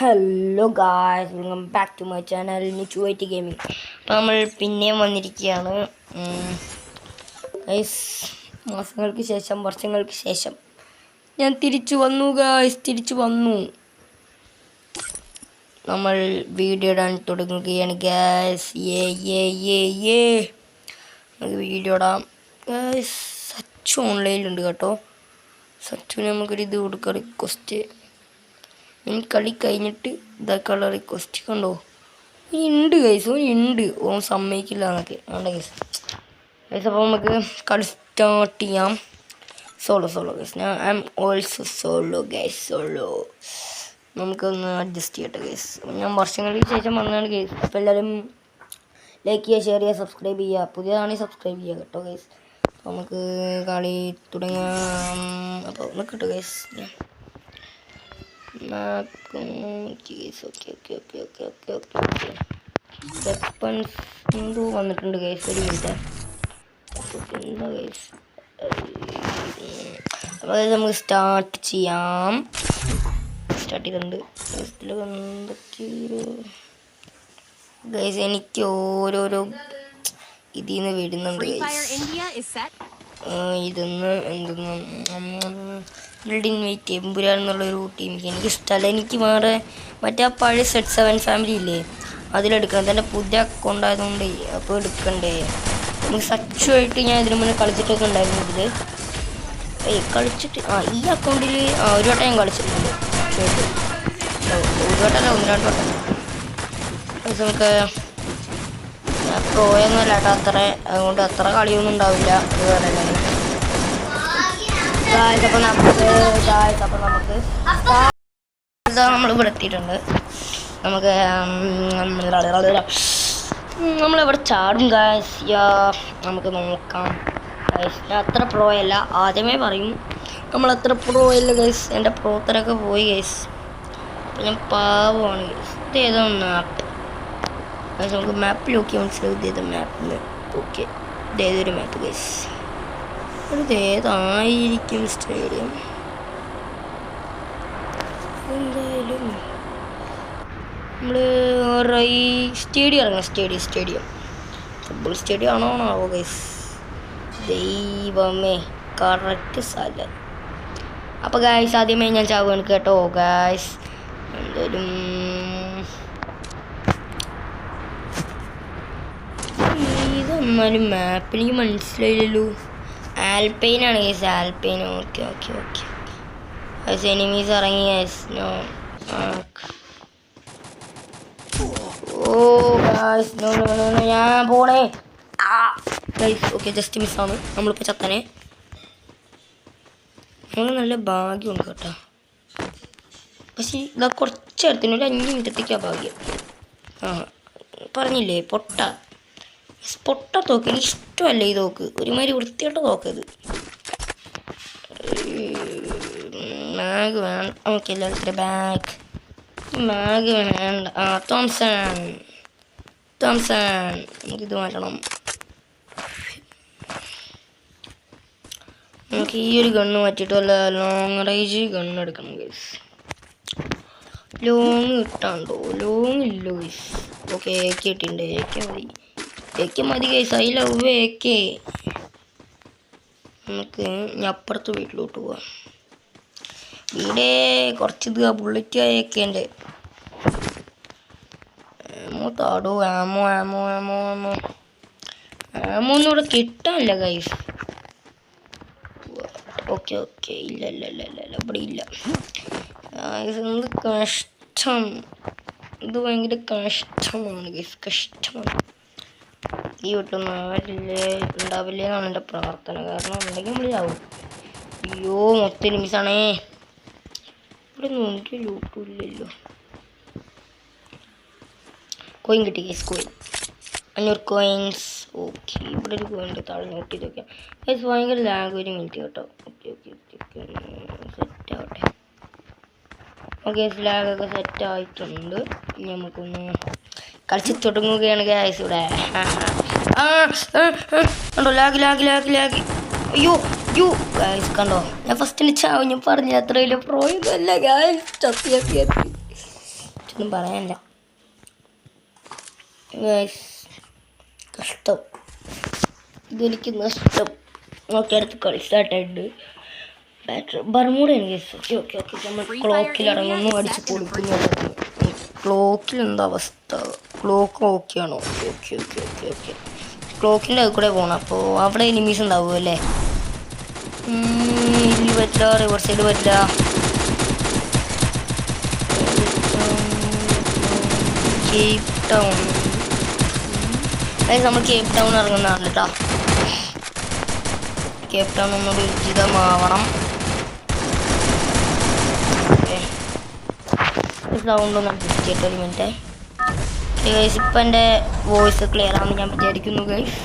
Hello guys, welcome back to my channel നിച്ചുവൈറ്റ് gaming. അപ്പോൾ നമ്മൾ പിന്നെയും വന്നിരിക്കുകയാണ് ഗൈസ്. മാസങ്ങൾക്ക് ശേഷം, വർഷങ്ങൾക്ക് ശേഷം ഞാൻ തിരിച്ചു വന്നു ഗായ്സ്, തിരിച്ചു വന്നു. നമ്മൾ വീഡിയോ ഇടാൻ തുടങ്ങുകയാണ് ഗായ്സ്. നമുക്ക് വീഡിയോ ഇടാം ഗായ്സ്. സച്ചു ഓൺലൈനിലുണ്ട് കേട്ടോ. സച്ചുവിന് നമുക്കൊരു ഇത് കൊടുക്കാം, റിക്വസ്റ്റ്. ഇനി കളി കഴിഞ്ഞിട്ട് ഇതാക്കാനുള്ള റിക്വസ്റ്റ് കണ്ടോ, ഉണ്ട് ഗൈസ്, ഉണ്ട്. ഓൻ സമ്മതിക്കില്ല എന്നൊക്കെ വേണ്ട ഗൈസ്. അപ്പോൾ നമുക്ക് കളി സ്റ്റാർട്ട് ചെയ്യാം. Solo guys. I am also solo guys, solo. നമുക്കൊന്ന് അഡ്ജസ്റ്റ് ചെയ്യട്ടെ ഗൈസ്. ഞാൻ വർഷങ്ങൾക്ക് ശേഷം വന്നതാണ് ഗൈസ്. അപ്പോൾ എല്ലാവരും ലൈക്ക് ചെയ്യുക, ഷെയർ ചെയ്യുക, സബ്സ്ക്രൈബ് ചെയ്യുക. പുതിയതാണെങ്കിൽ സബ്സ്ക്രൈബ് ചെയ്യുക കേട്ടോ ഗൈസ്. അപ്പോൾ നമുക്ക് കളി തുടങ്ങാം. അപ്പോൾ ഒന്ന് കേട്ടോ ഗൈസ്. എന്തോ വന്നിട്ടുണ്ട് ഗൈസ്, ഒരു മിനിറ്റ്. എന്താ ഗൈസ്, അപ്പോൾ നമുക്ക് സ്റ്റാർട്ട് ചെയ്യാം. സ്റ്റാർട്ട് ചെയ്തിട്ടുണ്ട് ഗൈസ്. എനിക്ക് ഓരോരോ ഇതിൽ നിന്ന് വരുന്നുണ്ട് ഗൈസ്. ഇതൊന്ന് ബിൽഡിംഗ് വെയിറ്റ് എമ്പുരാൻ എന്നുള്ളൊരു ടീം എനിക്ക് ഇഷ്ടമല്ല. എനിക്ക് വേറെ മറ്റേ ആ പഴയ സെറ്റ് 7 ഫാമിലി ഇല്ലേ, അതിലെടുക്കണം. എൻ്റെ പുതിയ അക്കൗണ്ടായതുകൊണ്ട് അപ്പോൾ എടുക്കണ്ടേ. നമുക്ക് സച്ചുമായിട്ട് ഞാൻ ഇതിനു മുന്നേ കളിച്ചിട്ടൊക്കെ ഉണ്ടായിരുന്നു. ഇതിൽ കളിച്ചിട്ട് ഈ അക്കൗണ്ടിൽ ഒരു വട്ടം ഞാൻ കളിച്ചിട്ടുണ്ട്. ഒരു വട്ടമല്ല, 1-2 വട്ടം. നമുക്ക് പ്രോയൊന്നുമല്ല കേട്ടോ അത്ര, അതുകൊണ്ട് അത്ര കളിയൊന്നും ഉണ്ടാവില്ല. അത് വേറെ അപ്പോൾ നമ്മളിവിടെ എത്തിയിട്ടുണ്ട്. നമുക്ക് നമ്മളിവിടെ ചാടും ഗായ്സ്. നമുക്ക് നോക്കാം ഗൈസ്. ഞാൻ അത്ര പ്രോ അല്ല, ആദ്യമേ പറയും. നമ്മളത്ര പ്രോ അല്ല ഗൈസ്. എൻ്റെ പ്രോത്തരൊക്കെ പോയി ഗൈസ്. അപ്പം ഞാൻ പാവമാണ് ഗൈസ്. ഇത് ഏതോ മാപ്പ് ഗൈസ്. നമുക്ക് മാപ്പിൽ നോക്കി മനസ്സിലാവും ഇത് ഏതോ മാപ്പിൽ. ഓക്കെ, ഇത് ഏതൊരു മാപ്പ് ഗൈസ്. ഏതായിരിക്കും സ്റ്റേഡിയം? എന്തായാലും നമ്മൾ സ്റ്റേഡിയം ഇറങ്ങാം. സ്റ്റേഡിയം ഫുട്ബോൾ സ്റ്റേഡിയം ആണോ ഗൈസ്? ദൈവമേ, കറക്റ്റ് സ്ഥലം. അപ്പോൾ ഗൈസ്, ആദ്യമേ ഞാൻ ചാവുകയാണ് കേട്ടോ ഗൈസ്. എന്തായാലും ഇതെന്നാലും മാപ്പിൽ എനിക്ക് മനസ്സിലായില്ലല്ലോ. ആൽപൈനാണ് ഗൈസ്, ആൽപൈൻ. ഓക്കെ. എനിമീസ് ഇറങ്ങി ഗൈസ്. നോ. ഓ ഗൈസ്, നോ, ഞാൻ പോണേ ഗൈസ്. Okay, just മിസ്സാണ്. നമ്മളിപ്പോൾ ചത്തനെ. നമ്മൾ നല്ല ഭാഗ്യമുണ്ട് കേട്ടോ. പക്ഷേ ഇതാ കുറച്ചെടുത്തിന് ഒരു 5 മിനിറ്റത്തേക്കാണ് ഭാഗ്യം. പറഞ്ഞില്ലേ, പൊട്ട തോക്ക് എനിക്ക് ഇഷ്ടമല്ല. ഈ തോക്ക് ഒരുമാതിരി വൃത്തിയായിട്ട തോക്കത്. ബാഗ് വേണ്ട. ഓക്കെ, എല്ലാവരും ബാഗ് വേണ്ട. തോംസൺ നമുക്കിത് മാറ്റണം. നമുക്ക് ഈ ഒരു ഗണ്ണ് മാറ്റിയിട്ട് വല്ല ലോങ് റേഞ്ച് ഗണ്ണ് എടുക്കണം ഗൈസ്. ലോങ് കിട്ടാണ്ടോ? ലോങ് ഇല്ല ഗൈസ്. ഓക്കെ, AK ഇട്ടിട്ടുണ്ട്. AK മതി ഗൈസ്. I love AK. നമുക്ക് അപ്പുറത്ത് വീട്ടിലോട്ട് പോവാം. ഇവിടെ കുറച്ച് ഇത് ബുള്ളറ്റ് AKൻ്റെ താടോ. ആമോ ഒന്നും ഇവിടെ കിട്ടാനില്ല ഗൈസ്. ഓക്കെ, ഇല്ല, ഇവിടെ ഇല്ല. എന്ത് കഷ്ടം, ഇത് ഭയങ്കര കഷ്ടമാണ് ഗൈസ്, കഷ്ടമാണ്. ഈ വീട്ടൊന്നും ഉണ്ടാവില്ലേ എന്നാണ് എൻ്റെ പ്രാർത്ഥന. കാരണം ഉണ്ടെങ്കിൽ നമ്മൾ ചാവും. അയ്യോ, മൊത്തം നിമിഷാണേ. ഇവിടെ ഒന്നും ഒരു ലൂട്ടും ഇല്ലല്ലോ. കോയിൻ കിട്ടി ഗൈസ്, കോയിൻ 500 കോയിൻസ്. ഓക്കെ, ഇവിടെ ഒരു കോയിൻ താഴെ നോട്ട് ചെയ്തൊക്കെ ഗൈസ്. ഭയങ്കര ലാഗ്. ഒരു മിനിറ്റ് കേട്ടോ. ഓക്കെ, സെറ്റ് ആവട്ടെ. ഓക്കെ, ലാഗൊക്കെ സെറ്റ് ആയിട്ടുണ്ട്. ഇനി നമുക്കൊന്ന് കളിച്ച് തുടങ്ങുകയാണ് ഗൈസ്. ഇവിടെ കണ്ടോ, ലാഗ്. അയ്യോ ഗൈസ്, കണ്ടോ, ഞാൻ ഫസ്റ്റിന് ചാവും. ഞാൻ പറഞ്ഞ അത്ര വലിയ പ്രോയൊന്നും അല്ല ഗൈസ്. ഒന്നും പറയാനില്ല ഗൈസ്. കഷ്ടം, ഇതെനിക്ക് നഷ്ടം. ഓക്കെ, അടുത്ത് കളി സ്റ്റാർട്ടായിട്ടുണ്ട്. ബാറ്ററി ബർമൂഡയാണ് ഗൈസ്. ഓക്കെ ഓക്കെ ഓക്കെ, നമ്മൾ ക്ലോക്കിൽ ഇറങ്ങുന്നു, അടിച്ച് പൊളിക്കുന്നു. ക്ലോക്കിൽ എന്താ അവസ്ഥ? ക്ലോക്ക് ഓക്കെ ആണോ? Okay okay okay okay okay. ക്ലോക്കിൻ്റെ അത് കൂടെ പോകണം. അപ്പോൾ അവിടെ എനിമീസ് ഉണ്ടാവും അല്ലേ? ഇതിൽ പറ്റില്ല, റിവർ സൈഡ് പറ്റില്ല. കേപ്പ് ടൗൺ, നമ്മൾ കേപ്പ് ടൗൺ ഇറങ്ങുന്നതാണ് കേട്ടോ. കേപ്പ് ടൗൺ ഒന്നുകൂടി ഉചിതമാവണം. സൗണ്ട് ഒന്ന് അഡ്ജസ്റ്റ് ചെയ്തിട്ട് ഒരു മിനിറ്റ് ഗൈസ്. ഇപ്പം എൻ്റെ വോയിസ് ക്ലിയർ ആണെന്ന് ഞാൻ വിചാരിക്കുന്നു ഗൈസ്.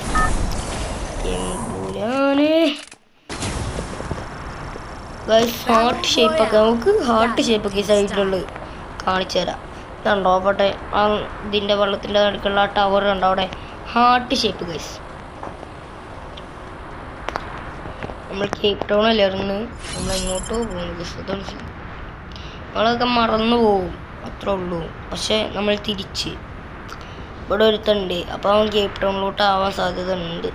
ഗൈസ് ഹാർട്ട് ഷേപ്പൊക്കെ, നമുക്ക് ഹാർട്ട് ഷേപ്പൊക്കെ ഈ സൈഡിലുള്ളത് കാണിച്ചു തരാം. ഇതുണ്ടോ അവിടെ ആ ഇതിൻ്റെ വെള്ളത്തിൻ്റെ അടുക്കുള്ള ആ ടവർ ഉണ്ടോ അവിടെ? Heart shape guys. നമ്മൾ കേപ്പ് ടൗൺ അല്ലേ ഇറങ്ങുന്നത്, നമ്മൾ എങ്ങോട്ടോ പോകുന്നു ഗൈസ്. അതാണ് നമ്മളൊക്കെ മറന്നു പോകും, അത്രേ ഉള്ളൂ. പക്ഷെ നമ്മൾ തിരിച്ച് ഇവിടെ ഒരുത്തുണ്ട്, അപ്പോൾ അവൻ കേപ്പ് ടൗണിലോട്ട് ആവാൻ സാധ്യത ഉണ്ട്.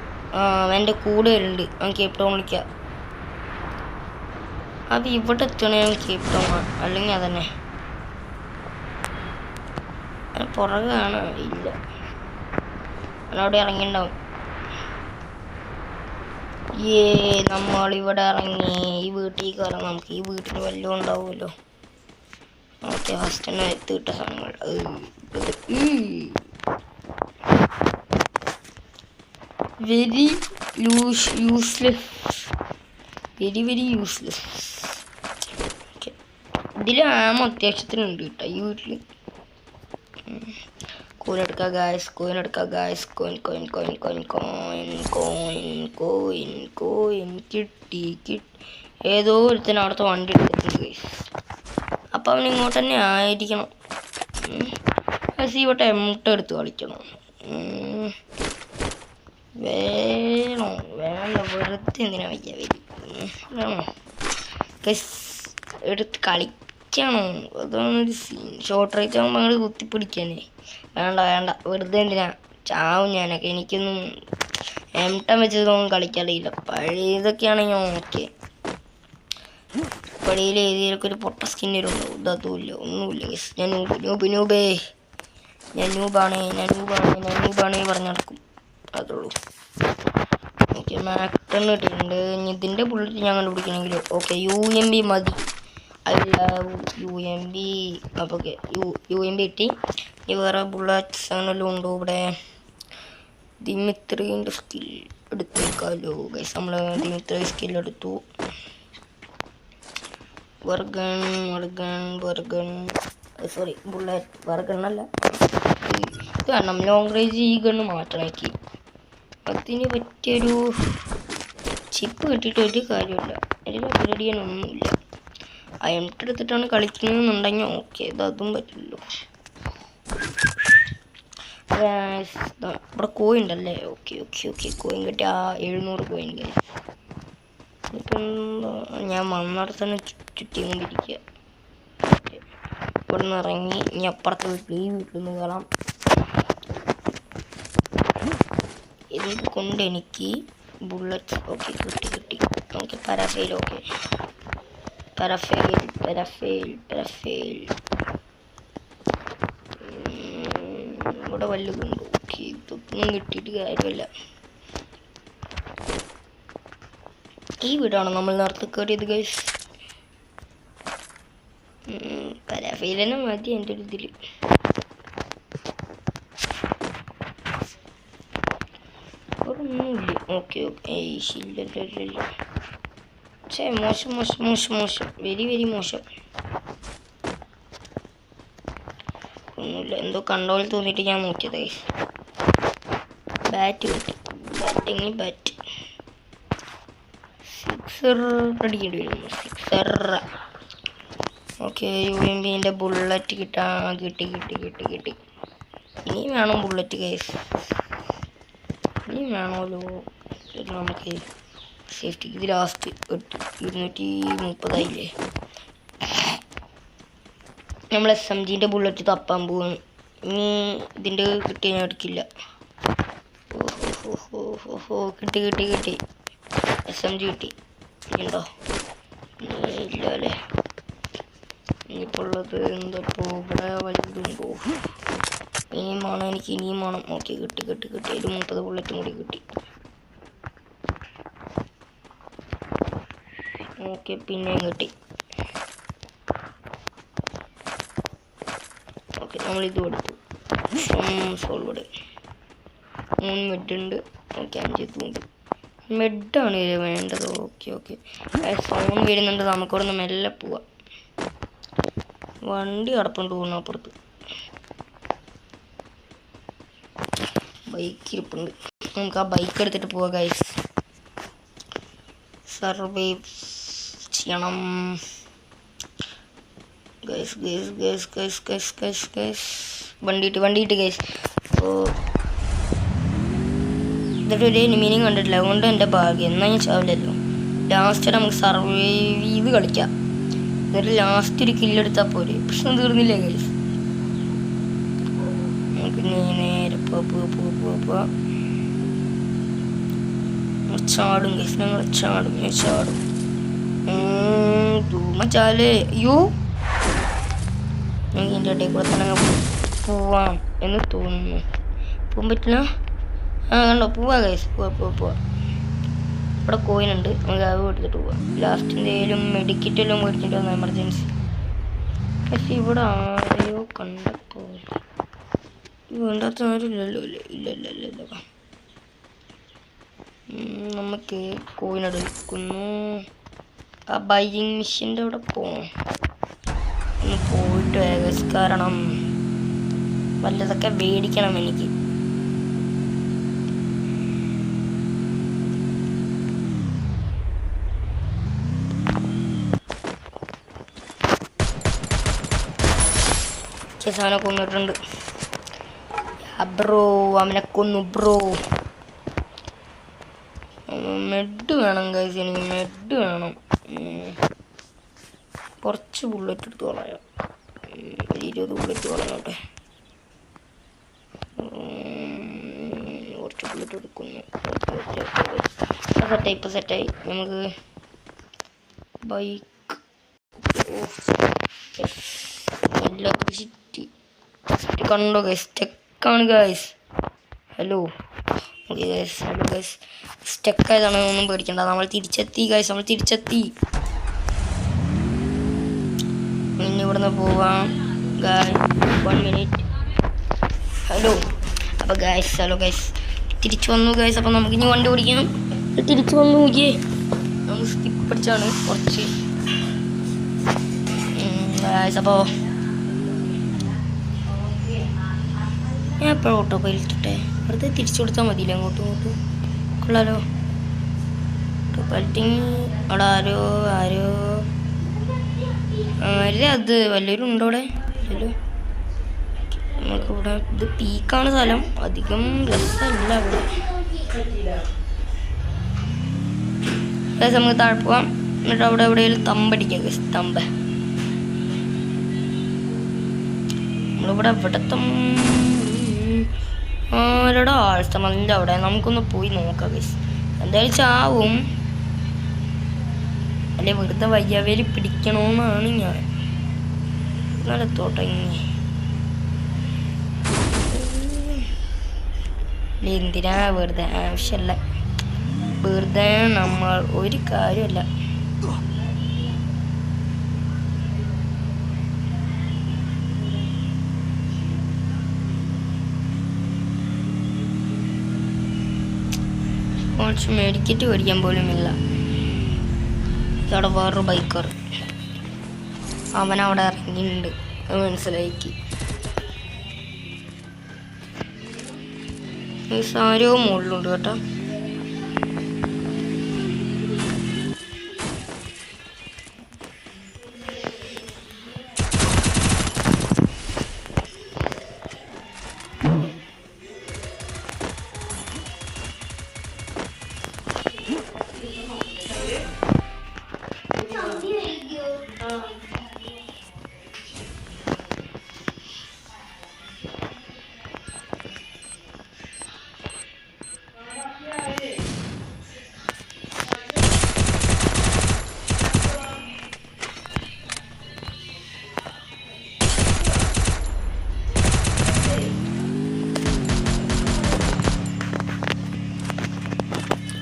അവൻ്റെ കൂടെ വരുന്നുണ്ട്, അവൻ കേപ്പ് ടൗണിലേക്കാണ്. അത് ഇവിടെ എത്തണേ അവൻ കേപ്പ് ടൗൺ, അല്ലെങ്കിൽ അതന്നെ പുറകാണ്. ഇല്ല, അവനവിടെ ഇറങ്ങിണ്ടാവും. നമ്മളിവിടെ ഇറങ്ങി ഈ വീട്ടിൽ കയറാം. നമുക്ക് ഈ വീട്ടിൽ വല്ലതും ഉണ്ടാവുമല്ലോ. ഓക്കെ, ഫസ്റ്റ് തന്നെ എത്തിയിട്ട സാധനങ്ങൾ. Very useless, very very useless. Okay, ഇതിൽ അത്യാവശ്യത്തിനുണ്ട് കേട്ടോ ഈ വീട്ടിൽ. കോയിൻ എടുക്കുക ഗായ്സ്, കോയിൻ എടുക്കുക guys. Coin coin coin coin coin coin coin coin കിട്ടി. ഏതോ ഒരുത്തിന് അവിടുത്തെ വണ്ടി എടുത്തിട്ടുണ്ട് ഗായ്സ്. അപ്പം അവൻ ഇങ്ങോട്ട് തന്നെ ആയിരിക്കണം. ഇവിടെ എംട്ട എടുത്ത് കളിക്കണം. വേണോ? വേണ്ട, വെറുതെ എന്തിനാ വയ്യ വേണോ ഗൈസ്? എടുത്ത് കളിക്കണോ? അതാണൊരു സീൻ. ഷോർട്ട് റേറ്റ് ആകുമ്പോൾ അങ്ങോട്ട് കുത്തിപ്പിടിക്കാനേ. വേണ്ട വേണ്ട, വെറുതെ എന്തിനാ? ചാവും ഞാനൊക്കെ. എനിക്കൊന്നും എംട്ടം വെച്ചതൊന്നും കളിക്കാറില്ല. പഴയതൊക്കെയാണെങ്കിൽ ഓക്കെ. പടിയിൽ ഏരിയയിലൊക്കെ ഒരു പൊട്ട സ്കിന്നറുണ്ടോ? ഇതതുമില്ല, ഒന്നുമില്ല ഗൈസ്. ഞാൻ നൂബാണേ പറഞ്ഞു നടക്കും, അതുള്ളൂ. ഓക്കെ, മാക്ടൺ കിട്ടിയിട്ടുണ്ട്. ഇതിൻ്റെ ബുള്ളറ്റ് ഞാൻ കണ്ടുപിടിക്കണമെങ്കിൽ ഓക്കെ UMP മതി. I love UMP. അപ്പോൾ ഓക്കെ, UMP കിട്ടി. ഈ വേറെ ബുള്ളറ്റ്സ് അങ്ങനെല്ലാം ഉണ്ടോ ഇവിടെ? ദിമിത്രീൻ്റെ സ്കിൽ എടുത്തേക്കാലോ ഗൈസ്. നമ്മൾ ദിമിത്രി സ്കിൽ എടുത്തു. സോറി, ബുള്ളറ്റ് വർഗണ്ണല്ല. ഇത് വേണം, ലോങ് റേഞ്ച് ഈ ഗണ്ണ് മാറ്റണേക്ക്. അതിന് പറ്റിയൊരു ചിപ്പ് കിട്ടിയിട്ട് ഒരു കാര്യമില്ല. അതിൽ അപ്ഗ്രേഡ് ചെയ്യാനൊന്നുമില്ല. എംട്ട് എടുത്തിട്ടാണ് കളിക്കുന്നതെന്നുണ്ടെങ്കിൽ ഓക്കെ, ഇതും പറ്റില്ലല്ലോ. ഇവിടെ കോയിൻ ഉണ്ടല്ലേ? ഓക്കെ ഓക്കെ ഓക്കെ, കോയിൻ കിട്ടി. 700 കോയിൻ. ഇപ്പം ഞാൻ വന്നിടത്ത് തന്നെ ചുറ്റിക്കൊണ്ടിരിക്കുക. ഇവിടെ നിന്ന് ഇറങ്ങി ഇനി അപ്പുറത്തെ വീട്ടിൽ, ഈ വീട്ടിൽ നിന്ന് കയറാം. ഇത് കൊണ്ട് എനിക്ക് ബുള്ളറ്റ് ഓക്കെ കിട്ടി. ഓക്കെ, പാരാഫെയിൽ. ഓക്കെ, പാരാഫെയിൽ. ഇവിടെ വല്ലതുണ്ട്? ഓക്കെ, ഇതൊന്നും കിട്ടിയിട്ട് കാര്യമില്ല. ഈ വീടാണ് നമ്മൾ നേരത്തെ കയറിയത് ഗൈസ്. പാരാഫെയിൽ തന്നെ മതി എൻ്റെ ഒരു ഇതിൽ. ഒന്നുമില്ല. ഓക്കെ ഓക്കെ, ഇല്ല. മോശം, വെരി വെരി മോശം. ഒന്നുമില്ല, എന്തോ കണ്ടോൾ തോന്നിയിട്ട് ഞാൻ നോക്കിയത് ഗൈസ്. ബാറ്റ് കിട്ടി. ബാറ്റ് 6 അടിക്കേണ്ടി വരും. 6. ഓക്കെ, UMPൻ്റെ ബുള്ളറ്റ് കിട്ടി. ഇനി വേണം ബുള്ളറ്റ് ഗൈസ്, ഇനി വേണമല്ലോ. നമുക്ക് സേഫ്റ്റിക്ക് ഇത് ലാസ്റ്റ് 230 ആയില്ലേ? നമ്മൾ SMGൻ്റെ ബുള്ളറ്റ് തപ്പാൻ പോവാണ്. ഇനി ഇതിൻ്റെ കിട്ടിയ ഞാൻ എടുക്കില്ല. ഓഹോ കിട്ടി SMG കിട്ടി. ഉണ്ടോ? ഇല്ല അല്ലേ. ഇനിയിപ്പോൾ ഉള്ളത് എന്താ? ഇവിടെ വലുതുണ്ടോ? ഇനിയും വേണം എനിക്ക്, ഇനിയും വേണം. ഓക്കെ കിട്ടി. ഒരു 30 ബുള്ളറ്റും കൂടി കിട്ടി. ഓക്കെ പിന്നെയും കിട്ടി. ഓക്കെ നമ്മളിത് കൊടുത്തു. സോൾവഡ് 3 മെഡുണ്ട്. ഓക്കെ 5 തൂണ്ട്. മെഡാണ് വേണ്ടത്. ഓക്കെ ഫോൺ വരുന്നുണ്ട്. നമുക്കവിടെ നിന്ന് മെല്ലെ പോവാം. വണ്ടി കിടപ്പുണ്ട് പോകുന്നു അപ്പുറത്ത്. ബൈക്ക് ഇരിപ്പുണ്ട്. നമുക്ക് ആ ബൈക്ക് എടുത്തിട്ട് പോവാം ഗൈസ്. സർവൈവ് ചെയ്യണം ഗൈസ്. വണ്ടിയിട്ട് ഗൈസ്. അപ്പോൾ ഇതൊരു മീനിങ് കണ്ടിട്ടില്ല, അതുകൊണ്ട് എൻ്റെ ഭാഗ്യം. എന്നാൽ ഞാൻ ചാവില്ലല്ലോ. ലാസ്റ്റ് നമുക്ക് സർവൈവ് ചെയ്ത് കളിക്കാം. എന്നിട്ട് ലാസ്റ്റ് ഒരു കില്ലെടുത്താൽ പോരെ. പ്രശ്നം തീർന്നില്ലേ ഗൈസ്? നമുക്ക് നേരെ പോവാ. ചാടും ഗൈസ്. ഞങ്ങൾ ചാടും. ധൂമച്ചാലേ. അയ്യോ ഞങ്ങൾക്ക് ഇതിൻ്റെ ഇടയിൽ കൂടെ തന്നെ പോവാം എന്ന് തോന്നുന്നു. പോകാൻ പറ്റില്ല. കണ്ടോ? പോവാ ഗൈസ്. പോവാ. ഇവിടെ കോയിനുണ്ട്. നമുക്ക് അത് എടുത്തിട്ട് പോവാം. ലാസ്റ്റ് എന്തെങ്കിലും മെഡിക്കറ്റ് എല്ലാം മേടിച്ചിട്ട് വന്നാൽ എമർജൻസി. പക്ഷെ ഇവിടെ ആരെയോ കണ്ടപ്പോൾ വേണ്ടാത്ത ആരും ഇല്ലല്ലോ. ഇല്ല. നമുക്ക് കോയിനെടുക്കുന്നു. ആ ബൈയിങ് മെഷീൻ്റെ അവിടെ പോവാം. ഒന്ന് പോയിട്ട് ഗൈസ്. കാരണം വല്ലതൊക്കെ മേടിക്കണം എനിക്ക്. അവനെ കൊന്നിട്ടുണ്ട് ബ്രോ. അവനെ കൊന്നു ബ്രോ. മെഡ് വേണം ഗൈസ്. എനിക്ക് മെഡ് വേണം. കുറച്ച് ബുള്ളറ്റ് എടുത്ത് കളയാം. 20 ബുള്ളറ്റ് കളഞ്ഞോട്ടെ. കുറച്ച് ബുള്ളറ്റ് എടുക്കുന്നു. സെറ്റായി. നമുക്ക് ബൈക്ക് ഇലക്ട്രിസിറ്റി കണ്ടോ ഗൈസ്? സ്റ്റക്കാണ് ഗൈസ്. Hello guys. സ്റ്റക്കായതാണ്. ഒന്നും പേടിക്കണ്ട. നമ്മൾ തിരിച്ചെത്തി ഗൈസ്. ഇനി ഇവിടുന്ന് പോവാം ഗൈസ്. 1 മിനിറ്റ്. ഹലോ ഗൈസ് തിരിച്ചു വന്നു ഗൈസ്. അപ്പം നമുക്ക് ഇനി വണ്ടി ഓടിക്കണം. തിരിച്ചു വന്നു നോക്കിയേ. നമുക്ക് സ്കിപ്പ് പഠിച്ചാണ് കുറച്ച് ഗൈസ്. അപ്പോൾ ഞാൻ എപ്പോഴും ഓട്ടോ പൈലറ്റിട്ടെ വെറുതെ തിരിച്ചു കൊടുത്താൽ മതിയില്ല. അങ്ങോട്ടും കൊള്ളാലോ. ഓട്ടോ പൈലറ്റിങ്. അവിടെ ആരോ അത് വല്ലവരും ഉണ്ടോ അവിടെ? അല്ലല്ലോ. നമുക്കിവിടെ ഇത് പീക്കാണ് സ്ഥലം. അധികം രസമല്ല അവിടെ. നമുക്ക് താഴെ പോവാം. എന്നിട്ട് അവിടെ എവിടെയെങ്കിലും തമ്പടിക്കാം. തമ്പ് നമ്മളിവിടെ ആരുടെ ആൾസ്ഥമല്ല അവിടെ. നമുക്കൊന്ന് പോയി നോക്കാം ഗൈസ്. എന്തായാലും ചാവും. അല്ലെ വെറുതെ വയ്യാവേലി പിടിക്കണമെന്നാണ് ഞാൻ. നടത്തോട്ടെ. എന്തിനാ വെറുതെ? ആവശ്യമല്ല. വെറുതെ നമ്മൾ ഒരു കാര്യമല്ല. കുറച്ച് മെഡിക്കറ്റ് മേടിക്കാൻ പോലും ഇല്ല. അവിടെ വേറൊരു ബൈക്കർ അവനവിടെ ഇറങ്ങിയിട്ടുണ്ട്. മനസ്സിലാക്കി. ആരോ മുകളിലുണ്ട് കേട്ടോ.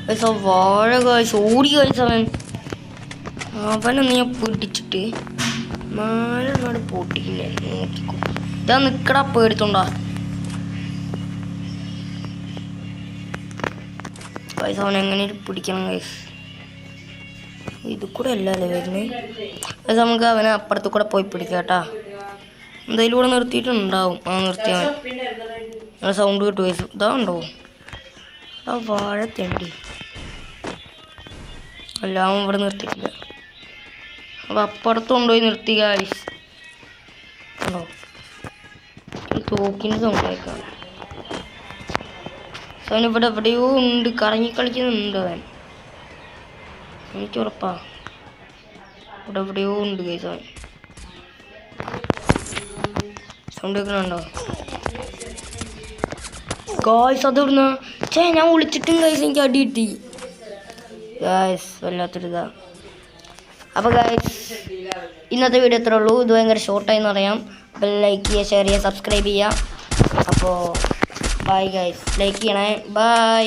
ഗൈസ് ആ വാഴ ഗൈസ് ഓടി ഗൈസ് അവനെ നീ പിടിച്ചിട്ട് നാലെണ്ണോട് പൊട്ടിക്കില്ലേ നോക്കിക്കോ. ഇതാ നിക്കടാ പേടിത്തോണ്ടാ ഗൈസ്. അവൻ എങ്ങനെ പിടിക്കണം ഗൈസ്. ഇത് കൂടെ അല്ലല്ലേ വരുന്നത് ഗൈസ്. നമുക്ക് അവനെ അപ്പുറത്ത് കൂടെ പോയി പിടിക്കാം കേട്ടാ. എന്തായാലും ഇവിടെ നിർത്തിയിട്ടുണ്ടാവും. ആ നിർത്തിയവൻ സൗണ്ട് കിട്ടു ഗൈസ്. ഇതാ ഉണ്ടോ ആ വാഴ തെണ്ടി. അല്ല അവൻ ഇവിടെ നിർത്തിയിട്ടില്ല. അപ്പോൾ അപ്പുറത്ത് കൊണ്ടുപോയി നിർത്തി ഗൈസ്. ഉണ്ടോ തോക്കിൻ്റെ സൗണ്ട് കേൾക്കാം. അവൻ ഇവിടെ എവിടെയോ ഉണ്ട്. കറങ്ങി കളിക്കുന്നുണ്ട് അവൻ. എനിക്ക് ഉറപ്പാ ഇവിടെ എവിടെയോ ഉണ്ട് ഗൈസ് അവൻ. സൗണ്ട് കേൾക്കണുണ്ടോ ഗൈസ്? അത് ഇവിടുന്ന ഞാൻ വിളിച്ചിട്ടും ഗൈസ് എനിക്ക് അടി കിട്ടി ഗൈസ്. വല്ലാത്തൊരിതാ. അപ്പോൾ ഗൈസ് ഇന്നത്തെ വീഡിയോ എത്ര ഉള്ളൂ. ഇത് ഭയങ്കര ഷോർട്ടായെന്ന് അറിയാം. അപ്പോൾ ലൈക്ക് ചെയ്യുക, ഷെയർ ചെയ്യുക, സബ്സ്ക്രൈബ് ചെയ്യുക. അപ്പോൾ ബൈ ഗൈസ്. ലൈക്ക് ചെയ്യണേ. ബൈ.